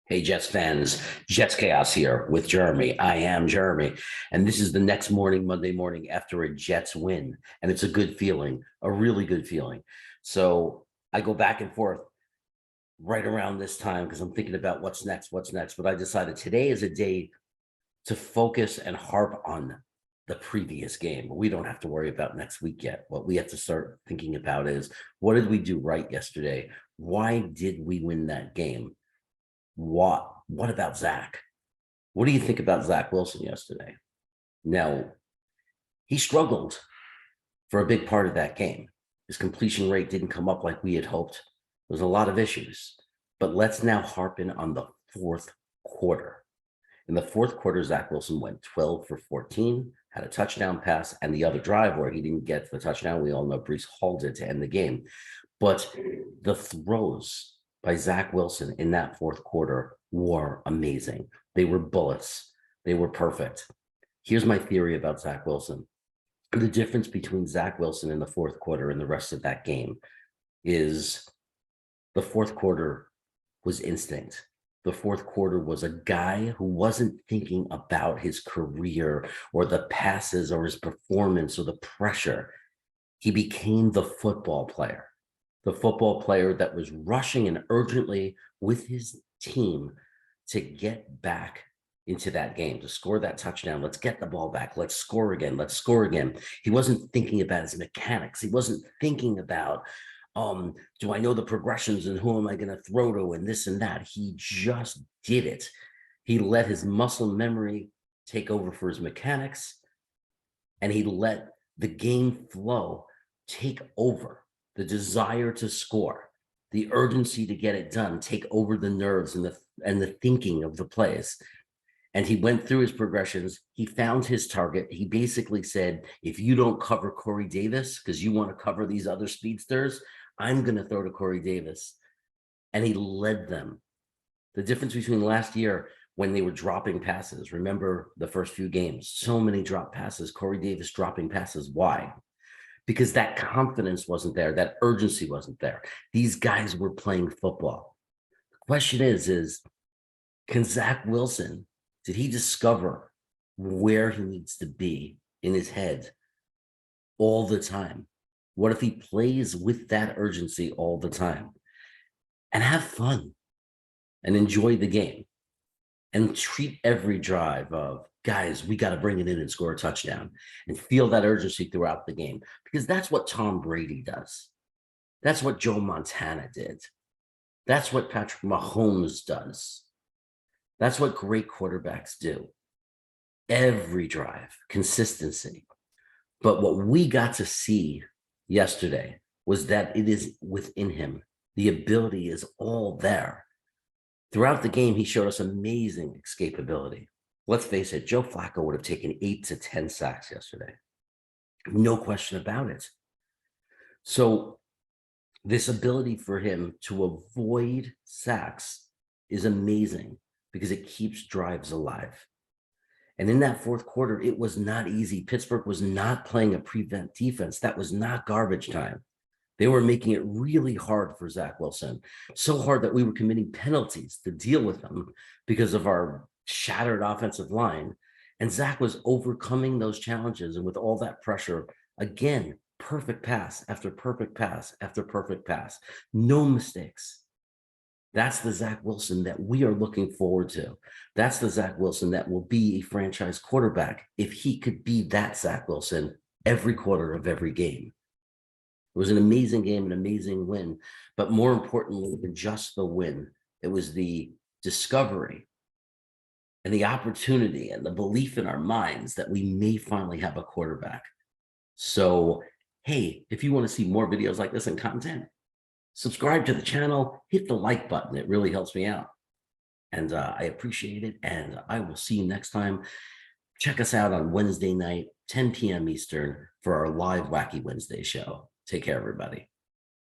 Hey, Jets fans, Jets Chaos here with Jeremy. I am Jeremy. And this is the next morning, Monday morning, after a Jets win. And it's a good feeling, a really good feeling. So I go back and forth right around this time because I'm thinking about what's next. But I decided today is a day to focus and harp on the previous game. We don't have to worry about next week yet. What we have to start thinking about is, what did we do right yesterday? Why did we win that game? What about Zach? What do you think about Zach Wilson yesterday? Now, he struggled for a big part of that game. His completion rate didn't come up like we had hoped. There was a lot of issues. But let's now harp in on the fourth quarter. In the fourth quarter, Zach Wilson went 12 for 14, had a touchdown pass, and the other drive where he didn't get the touchdown, we all know Brees Hall did to end the game. But the throws by Zach Wilson in that fourth quarter were amazing. They were bullets. They were perfect. Here's my theory about Zach Wilson. The difference between Zach Wilson in the fourth quarter and the rest of that game is the fourth quarter was instinct. The fourth quarter was a guy who wasn't thinking about his career or the passes or his performance or the pressure. He became the football player that was rushing and urgently with his team to get back into that game, to score that touchdown. Let's get the ball back. Let's score again. Let's score again. He wasn't thinking about his mechanics. He wasn't thinking about, do I know the progressions and who am I going to throw to and this and that. He just did it. He let his muscle memory take over for his mechanics, and he let the game flow take over. The desire to score, the urgency to get it done, take over the nerves and the thinking of the plays. And he went through his progressions. He found his target. He basically said, if you don't cover Corey Davis because you want to cover these other speedsters, I'm going to throw to Corey Davis. And he led them. The difference between last year when they were dropping passes, remember the first few games, so many drop passes, Corey Davis dropping passes. Why? Because that confidence wasn't there. That urgency wasn't there. These guys were playing football. The question is, can Zach Wilson, did he discover where he needs to be in his head all the time? What if he plays with that urgency all the time and have fun and enjoy the game and treat every drive of, guys, we got to bring it in and score a touchdown, and feel that urgency throughout the game, because that's what Tom Brady does. That's what Joe Montana did. That's what Patrick Mahomes does. That's what great quarterbacks do. Every drive, consistency. But what we got to see yesterday was that it is within him. The ability is all there. Throughout the game, he showed us amazing escapability. Let's face it, Joe Flacco would have taken 8 to 10 sacks yesterday. No question about it. So this ability for him to avoid sacks is amazing because it keeps drives alive. And in that fourth quarter, it was not easy. Pittsburgh was not playing a prevent defense. That was not garbage time. They were making it really hard for Zach Wilson. So hard that we were committing penalties to deal with them because of our shattered offensive line. And Zach was overcoming those challenges. And with all that pressure, again, perfect pass after perfect pass after perfect pass. No mistakes. That's the Zach Wilson that we are looking forward to. That's the Zach Wilson that will be a franchise quarterback if he could be that Zach Wilson every quarter of every game. It was an amazing game, an amazing win. But more importantly than just the win, it was the discovery and the opportunity and the belief in our minds that we may finally have a quarterback. So, hey, if you want to see more videos like this and content, subscribe to the channel, hit the like button. It really helps me out. And I appreciate it. And I will see you next time. Check us out on Wednesday night, 10 p.m. Eastern for our live Wacky Wednesday show. Take care, everybody.